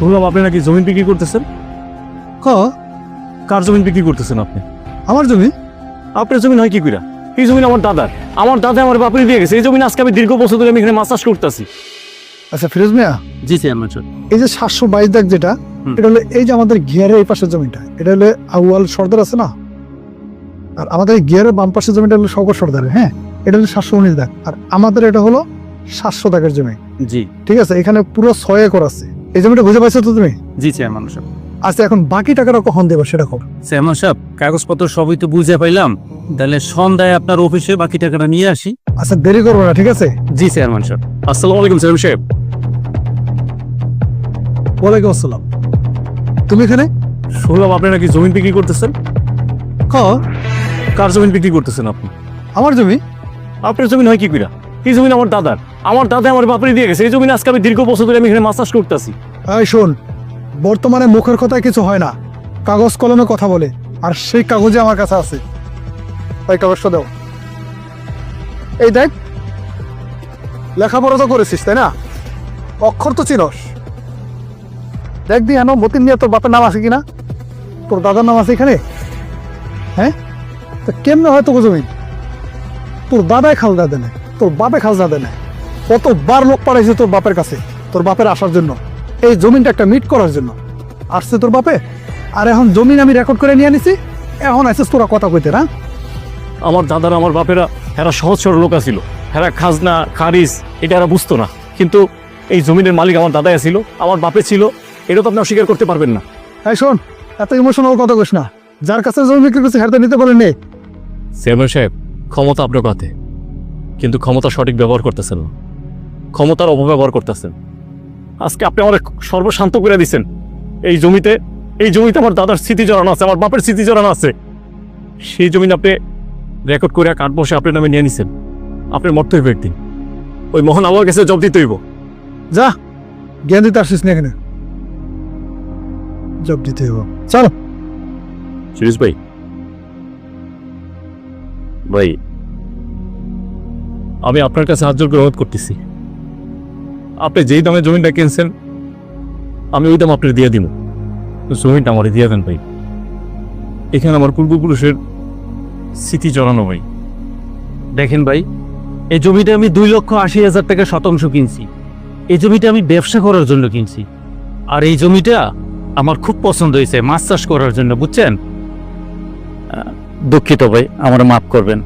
শুনলাম আপনি নাকি জমি বিক্রি করতেছেন। কার জমি বিক্রি করতেছেন আপনি? আমার জমি? আপনার জমি হয় কি কইরা? এই জমি আমার দাদার। আমার দাদা আমার বাপরে দিয়ে গেছে। এই জমি আজকে আমি দীর্ঘ বছর ধরে আমি এখানে মাছ চাষ করতেছি। আচ্ছা ফিরোজ মিয়া, জি চেয়ারম্যান স্যার। এই যে 722 দাগ যেটা, এটা হলো এই যে আমাদের গিয়ারের এই পাশের জমিটা, এটা হলো আউয়াল সর্দার আছে না, আর আমাদের গিয়ারের বাম পাশের জমিটা হলো শওকত সর্দারের। হ্যাঁ, এটা হলো 719 দাগ, আর আমাদের এটা হলো 700 দাগের জমি। জি ঠিক আছে, এখানে পুরো 6 একর আছে। এই জমিটা বুঝে পাইছো তো তুমি? জি চেয়ারম্যান স্যার। আচ্ছা, এখন বাকি টাকাটা কখন দেবো সেটা কর। চেয়ারম্যান সাহেব, কাগজপত্র সবই তো বুঝে পাইলাম, তাহলে সন্ধ্যায় আপনার অফিসে বাকি টাকাটা নিয়ে আসি। আচ্ছা, দেরি করবো না, ঠিক আছে? জি চেয়ারম্যান স্যার। আসসালামু আলাইকুম চেয়ারম্যান সাহেব। ওয়ালাইকুম আসসালাম। তুমি এখানে? শুনলাম আপনি নাকি জমি বিক্রি করতেছেন। কার জমি বিক্রি করতেছেন আপনি? আমার জমি? আপনার জমি হয় কি কইরা? এই জমি আমার দাদার। আমার দাদা আমার বাপরে দিয়ে গেছে। এই জমি আজকে আমি দীর্ঘ বছর ধরে আমি এখানে মাছ চাষ করতেছি। এই শোন, বর্তমানে মুখের কথায় কিছু হয় না, কাগজ কলমে কথা বলে, আর সেই কাগজে আমার কাছে আছে। তাই কাগজটা দাও। এই দেখ, লেখাপড়া তো করেছিস তাই না? অক্ষর তো চিনস। দেখ দি হেন মতিন নিয়ে তোর বাপের নাম আছে কিনা, তোর দাদার নাম আছে এখানে। হ্যাঁ, তা কেমনে হয় তোকে জমি? তোর দাদাই খাজনা দেয় না, তোর বাপে খাজনা দেয় না। কতবার লোক পাঠাইছে তোর বাপের কাছে, তোর বাপের আসার জন্য, এই জমিনটা একটা মিট করার জন্য। আসছে তোর বাপে, আর এখন জমিন আমি রেকর্ড করে নিয়ে আনিছি, এখন আসছিস তোরা কথা কইতে না? আমার দাদারা আমার বাপেরা এরা সহজ সরল লোক ছিল। এরা খাজনা খারিজ এটা এরা বুঝতো না, কিন্তু এই জমিনের মালিক আমার দাদাই ছিল, আমার বাপে ছিল। এটা তো আপনি অস্বীকার করতে পারবেন না। এই শোন, এত ইমোশনাল কথা কইস না। যার কাছে জমি বিক্রি করছে হাতে নিতে বলেন নে। চেয়ারম্যান সাহেব, ক্ষমতা আপনার কাছে, কিন্তু ক্ষমতা সঠিক ব্যবহার করতেছেন না, ক্ষমতার অপব্যবহার করতেছেন। আজকে আপনি আমার সর্বশান্ত করে দিচ্ছেন। এই জমিতে আমার দাদার স্মৃতি জড়ানো আছে, আমার বাপের স্মৃতি জড়ানো আছে। সেই জমি আপনি রেকর্ড করে কাঠ বসে আপনার নামে নিয়ে নিছেন। আপনার মরতে হইব একদিন, ওই মোহন আমার কাছে জব দিতে হইব। যা, জ্ঞান দিতে আসছিস না এখানে, জব দিতে হইব। চলো। সুরেশ ভাই, ভাই আমি আপনার কাছে হাত জোর করে অনুরোধ করতেছি, আপনি যেই দামে জমিটা কিনছেন আমি ওই দাম আপনার দিয়ে দিব। জমিটা আমার দিয়ে দেন ভাই। এখানে আমার পূর্বপুরুষের স্মৃতি জড়ানো ভাই। দেখেন ভাই, এই জমিটা আমি 2,80,000 টাকা শতাংশ কিনছি। এই জমিটা আমি ব্যবসা করার জন্য কিনছি, আর এই জমিটা আমার খুব পছন্দ হয়েছে মাছ চাষ করার জন্য, বুঝছেন? দুঃখিত ভাই, আমার মাফ করবেন।